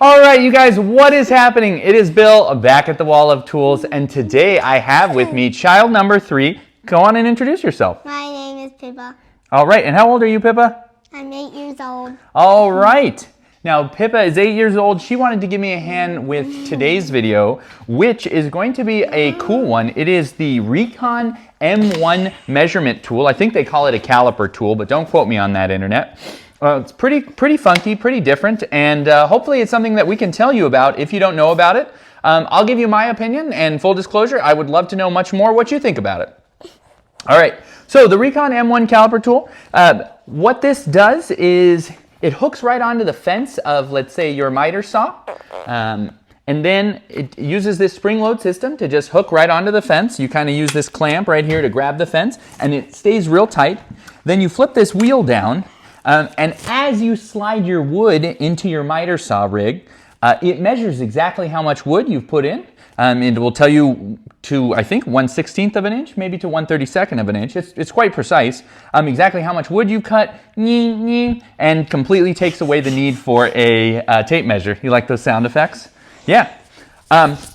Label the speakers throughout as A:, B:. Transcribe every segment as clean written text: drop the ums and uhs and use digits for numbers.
A: All right, you guys, what is happening? It is Bill back at the Wall of Tools, and today I have with me child number 3. Go on and introduce yourself.
B: My name is Pippa.
A: All right, and how old are you, Pippa?
B: I'm 8 years old.
A: All right. Now, Pippa is 8 years old. She wanted to give me a hand with today's video, which is going to be a cool one. It is the Reekon M1 measurement tool. I think they call it a caliper tool, but don't quote me on that, internet. It's pretty funky, pretty different, and hopefully it's something that we can tell you about if you don't know about it. I'll give you my opinion, and full disclosure, I would love to know much more what you think about it. All right, so the Reekon M1 caliper tool, what this does is it hooks right onto the fence of, let's say, your miter saw, and then it uses this spring load system to just hook right onto the fence. You kind of use this clamp right here to grab the fence, and it stays real tight. Then you flip this wheel down, and as you slide your wood into your miter saw rig, it measures exactly how much wood you've put in. It will tell you to, I think, 1/16 of an inch, maybe to 1/32 of an inch. It's quite precise. Exactly how much wood you cut, and completely takes away the need for a tape measure. You like those sound effects? Yeah.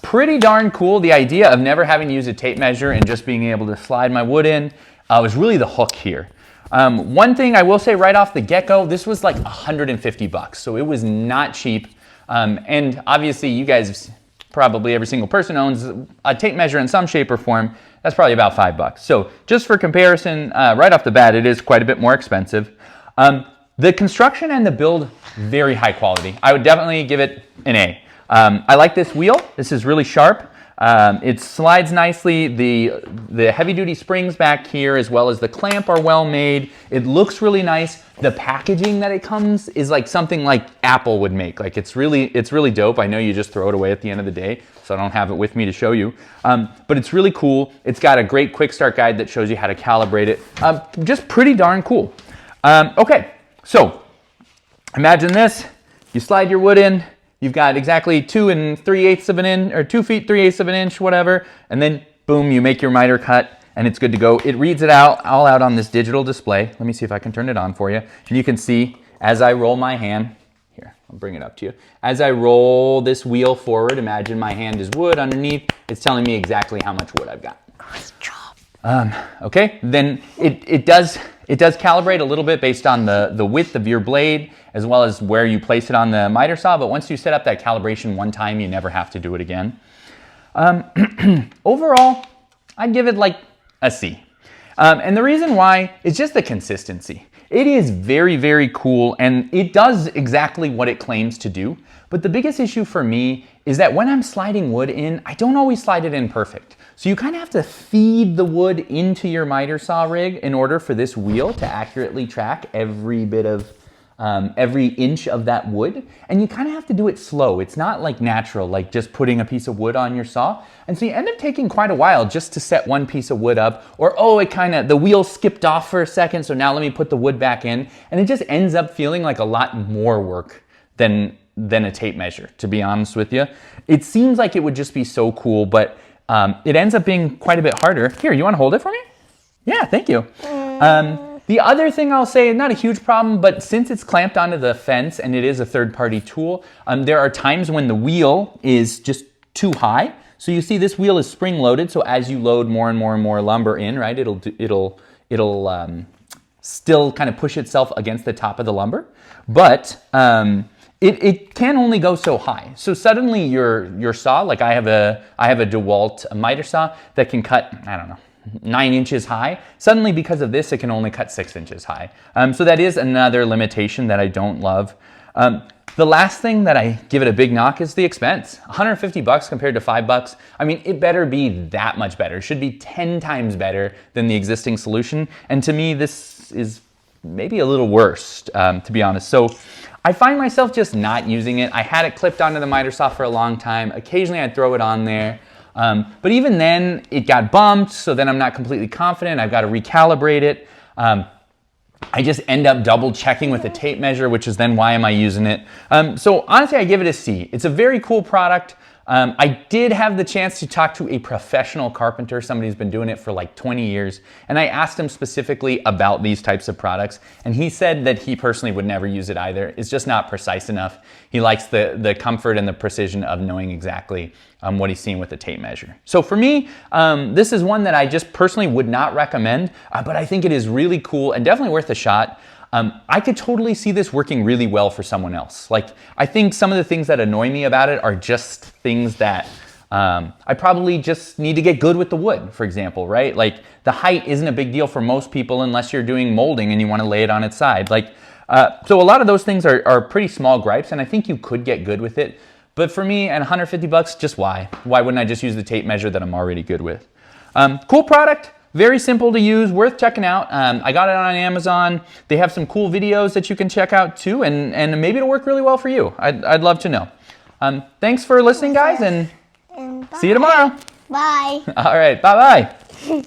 A: Pretty darn cool. The idea of never having to use a tape measure and just being able to slide my wood in was really the hook here. One thing I will say right off the get-go, this was like 150 bucks, so it was not cheap. And obviously you guys, probably every single person owns a tape measure in some shape or form. That's probably about $5. So just for comparison, right off the bat, it is quite a bit more expensive. The construction and the build, very high quality. I would definitely give it an A. I like this wheel. This is really sharp. It slides nicely. The heavy-duty springs back here, as well as the clamp, are well made. It looks really nice. The packaging that it comes is like something like Apple would make. Like it's really dope. I know you just throw it away at the end of the day, so I don't have it with me to show you. But it's really cool. It's got a great quick start guide that shows you how to calibrate it. Just pretty darn cool. Okay, so imagine this. You slide your wood in. You've got exactly 2 3/8 of an inch, or 2 feet 3/8 of an inch, whatever, and then boom, you make your miter cut, and it's good to go. It reads it all out on this digital display. Let me see if I can turn it on for you. And you can see as I roll my hand, here, I'll bring it up to you. As I roll this wheel forward, imagine my hand is wood underneath. It's telling me exactly how much wood I've got. Okay, then it does calibrate a little bit based on the width of your blade, as well as where you place it on the miter saw, but once you set up that calibration one time, you never have to do it again. Overall, I'd give it like a C. And the reason why is just the consistency. It is very, very cool, and it does exactly what it claims to do. But the biggest issue for me is that when I'm sliding wood in, I don't always slide it in perfect. So you kind of have to feed the wood into your miter saw rig in order for this wheel to accurately track every bit of, every inch of that wood. And you kind of have to do it slow. It's not like natural, like just putting a piece of wood on your saw. And so you end up taking quite a while just to set one piece of wood up, or oh, the wheel skipped off for a second, so now let me put the wood back in. And it just ends up feeling like a lot more work than a tape measure, to be honest with you. It seems like it would just be so cool, but it ends up being quite a bit harder. Here, you want to hold it for me? Yeah, thank you. The other thing I'll say, not a huge problem, but since it's clamped onto the fence and it is a third-party tool, there are times when the wheel is just too high. So you see this wheel is spring-loaded, so as you load more and more and more lumber in, right, it'll still kind of push itself against the top of the lumber. But it can only go so high. So suddenly your saw, like I have a DeWalt miter saw that can cut, I don't know, 9 inches high. Suddenly because of this, it can only cut 6 inches high. So that is another limitation that I don't love. The last thing that I give it a big knock is the expense. 150 bucks compared to $5. I mean, it better be that much better. It should be 10 times better than the existing solution. And to me, this is maybe a little worse, to be honest. So I find myself just not using it. I had it clipped onto the miter saw for a long time. Occasionally I'd throw it on there. But even then it got bumped, so then I'm not completely confident. I've got to recalibrate it. I just end up double checking with a tape measure, which is then why am I using it? So honestly, I give it a C. It's a very cool product. I did have the chance to talk to a professional carpenter, somebody who's been doing it for like 20 years, and I asked him specifically about these types of products, and he said that he personally would never use it either. It's just not precise enough. He likes the comfort and the precision of knowing exactly what he's seeing with the tape measure. So for me, this is one that I just personally would not recommend, but I think it is really cool and definitely worth a shot. I could totally see this working really well for someone else. Like, I think some of the things that annoy me about it are just things that I probably just need to get good with the wood, for example, right? Like, the height isn't a big deal for most people unless you're doing molding and you want to lay it on its side. Like, so a lot of those things are pretty small gripes, and I think you could get good with it. But for me, at 150 bucks, just why? Why wouldn't I just use the tape measure that I'm already good with? Cool product. Very simple to use, worth checking out. I got it on Amazon. They have some cool videos that you can check out too, and maybe it'll work really well for you. I'd love to know. Thanks for listening, guys, and see you tomorrow.
B: Bye.
A: All right, bye-bye.